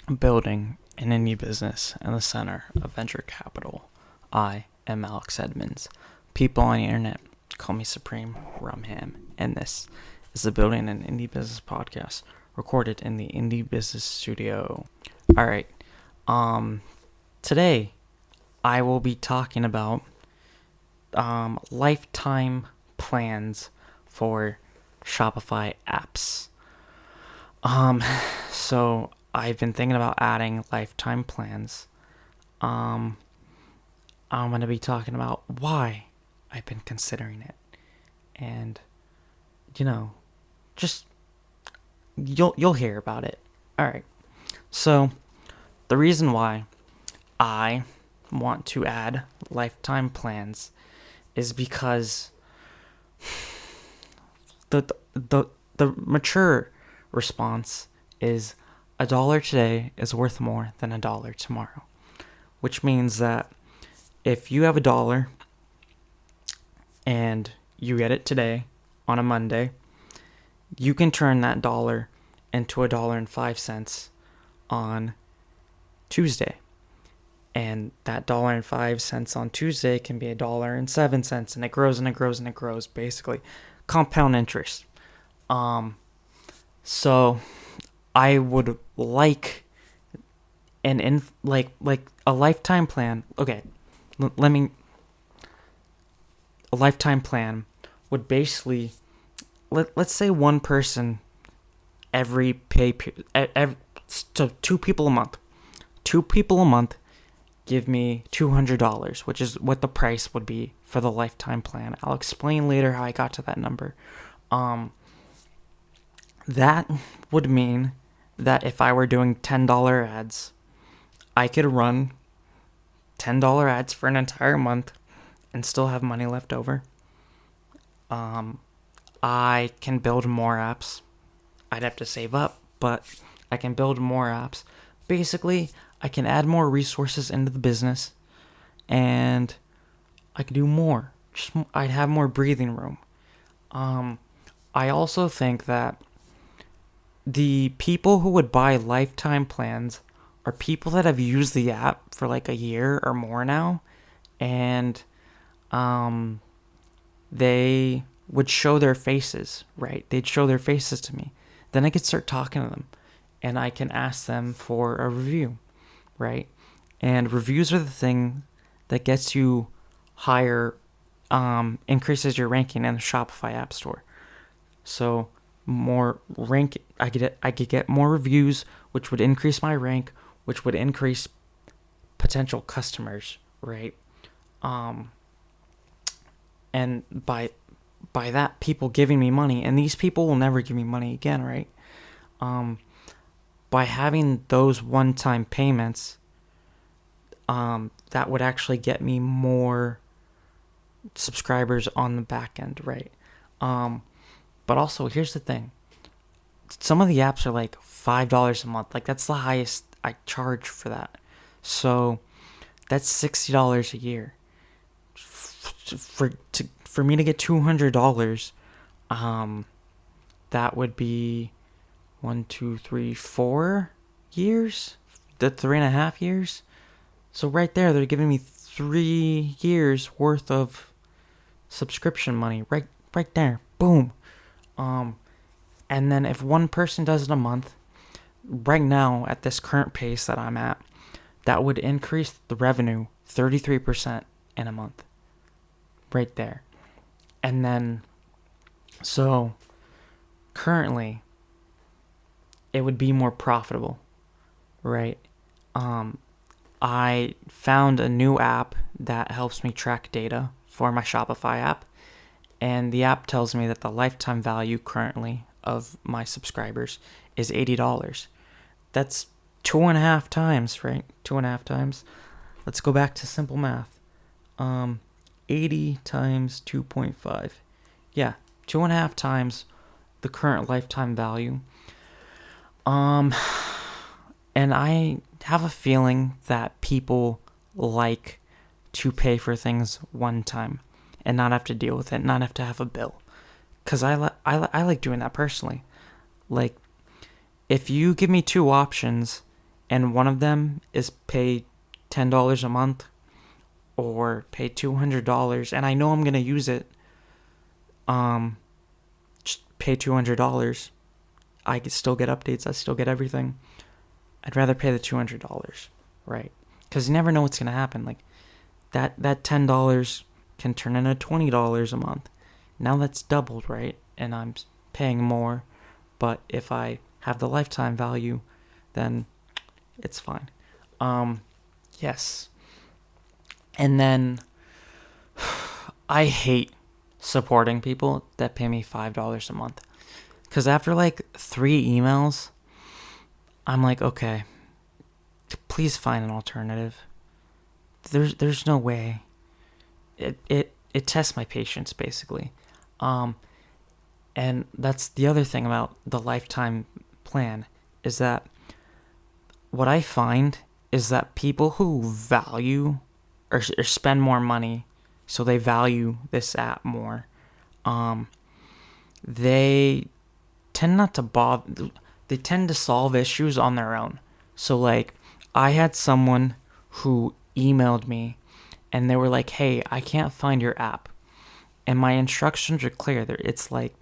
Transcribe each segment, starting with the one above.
Building an indie business in the center of venture capital. I am Alex Edmonds. People on the internet call me Supreme Rumham, and this is the Building an Indie Business podcast recorded in the Indie Business Studio. Alright, today I will be talking about lifetime plans for Shopify apps. So I've been thinking about adding lifetime plans. I'm going to be talking about why I've been considering it. And, just you'll hear about it. All right. So the reason why I want to add lifetime plans is because the mature response is $1 today is worth more than $1 tomorrow, which means that if you have $1 and you get it today on a Monday, you can turn that dollar into $1.05 on Tuesday. And that $1.05 on Tuesday can be $1.07, and it grows and it grows and it grows, basically compound interest. So I would like like a lifetime plan. Okay, a lifetime plan would basically let's say one person so 2 people a month. 2 people a month give me $200, which is what the price would be for the lifetime plan. I'll explain later how I got to that number. That would mean that if I were doing $10 ads, I could run $10 ads for an entire month and still have money left over. I can build more apps. I'd have to save up, but I can build more apps. Basically, I can add more resources into the business, and I could do more. I'd have more breathing room. I also think that the people who would buy lifetime plans are people that have used the app for like a year or more now, and they would show their faces, right? They'd show their faces to me. Then I could start talking to them, and I can ask them for a review, right? And reviews are the thing that gets you higher, increases your ranking in the Shopify App Store. So more rank, I could get more reviews, which would increase my rank, which would increase potential customers, right? And by that, people giving me money, and these people will never give me money again, right? By having those one-time payments, that would actually get me more subscribers on the back end, right? But also, here's the thing. Some of the apps are like $5 a month. Like, that's the highest I charge for that. So that's $60 a year. For me to get $200, that would be 1, 2, 3, 4 years. The 3.5 years. So right there, they're giving me 3 years worth of subscription money. Right there. Boom. And then if one person does it a month, right now at this current pace that I'm at, that would increase the revenue 33% in a month. Right there. And then, so currently, it would be more profitable, right? I found a new app that helps me track data for my Shopify app. And the app tells me that the lifetime value currently of my subscribers is $80. That's 2.5 times, right? 2.5 times. Let's go back to simple math. 80 times 2.5. Yeah, 2.5 times the current lifetime value. And I have a feeling that people like to pay for things one time and not have to deal with it, not have to have a bill. Because I like doing that personally. Like, if you give me 2 options and one of them is pay $10 a month or pay $200, and I know I'm gonna use it. Just pay $200. I could still get updates. I still get everything. I'd rather pay the $200, right? Because you never know what's gonna happen. Like that $10 can turn into $20 a month. Now that's doubled, right? And I'm paying more. But if I have the lifetime value, then it's fine. Yes. And then I hate supporting people that pay me $5 a month. Because after like 3 emails, I'm like, okay, please find an alternative. There's no way. It tests my patience, basically. And that's the other thing about the lifetime plan, is that what I find is that people who value or spend more money, so they value this app more, they tend not to bother. They tend to solve issues on their own. So like, I had someone who emailed me and they were like, hey, I can't find your app. And my instructions are clear. It's like,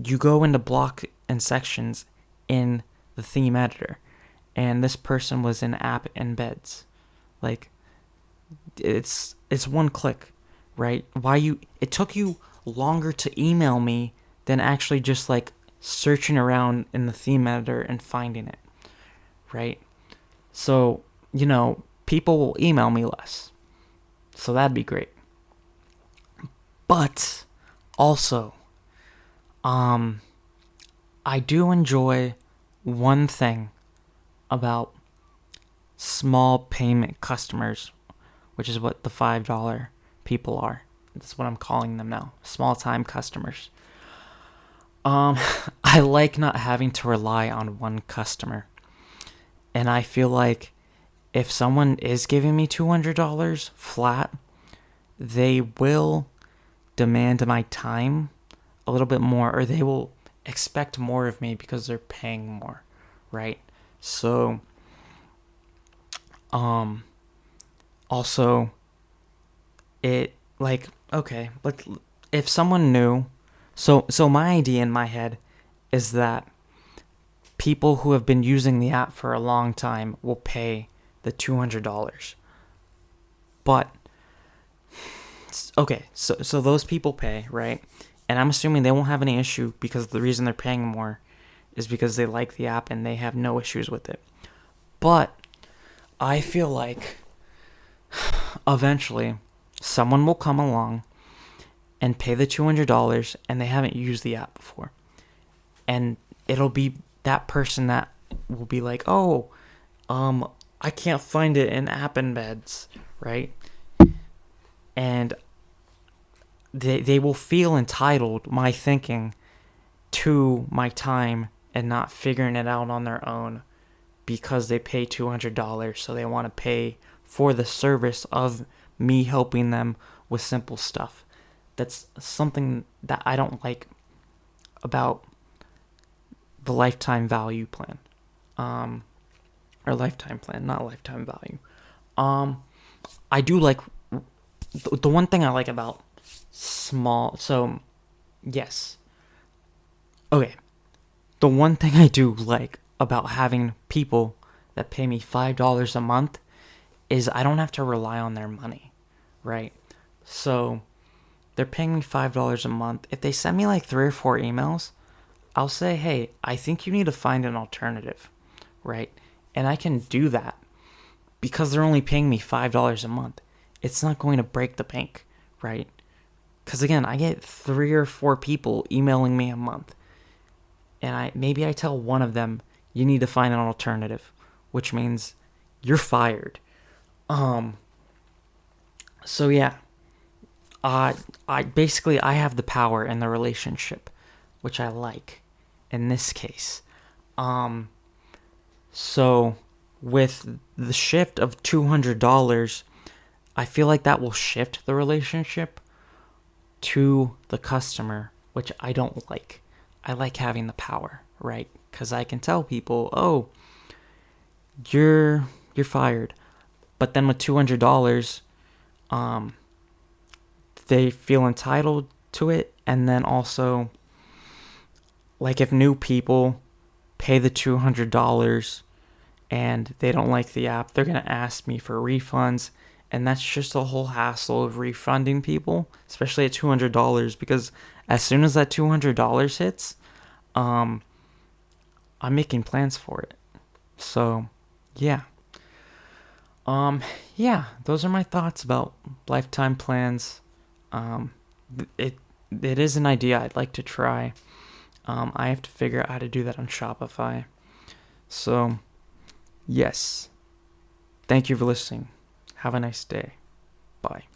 you go into block and sections in the theme editor. And this person was in app embeds. Like, it's one click, right? It took you longer to email me than actually just like searching around in the theme editor and finding it, right? So, people will email me less. So that'd be great. But also, I do enjoy one thing about small payment customers, which is what the $5 people are. That's what I'm calling them now. Small time customers. I like not having to rely on one customer. And I feel like if someone is giving me $200 flat, they will demand my time a little bit more, or they will expect more of me because they're paying more, right? So, also, it, like, okay, but if someone knew, so my idea in my head is that people who have been using the app for a long time will pay the $200. But, okay, so those people pay, right? And I'm assuming they won't have any issue because the reason they're paying more is because they like the app and they have no issues with it. But I feel like eventually someone will come along and pay the $200 and they haven't used the app before. And it'll be that person that will be like, oh, I can't find it in app embeds, right? And they will feel entitled, my thinking, to my time and not figuring it out on their own because they pay $200, so they want to pay for the service of me helping them with simple stuff. That's something that I don't like about the lifetime value plan. Or lifetime plan, not lifetime value. I do like, the one thing I like about yes. Okay. The one thing I do like about having people that pay me $5 a month is I don't have to rely on their money, right? So they're paying me $5 a month. If they send me like 3 or 4 emails, I'll say, hey, I think you need to find an alternative, right? And I can do that because they're only paying me $5 a month. It's not going to break the bank, right? Because again, I get 3 or 4 people emailing me a month. And maybe I tell one of them, you need to find an alternative, which means you're fired. So yeah, I basically have the power in the relationship, which I like in this case. So with the shift of $200, I feel like that will shift the relationship to the customer, which I don't like. I like having the power, right? Because I can tell people, oh, you're fired. But then with $200, um, they feel entitled to it. And then also, like, if new people pay the $200 and they don't like the app, they're going to ask me for refunds. And that's just a whole hassle of refunding people, especially at $200, because as soon as that $200 hits, um, I'm making plans for it. So, yeah. Yeah, those are my thoughts about lifetime plans. Um, it it is an idea I'd like to try. I have to figure out how to do that on Shopify. So, yes. Thank you for listening. Have a nice day. Bye.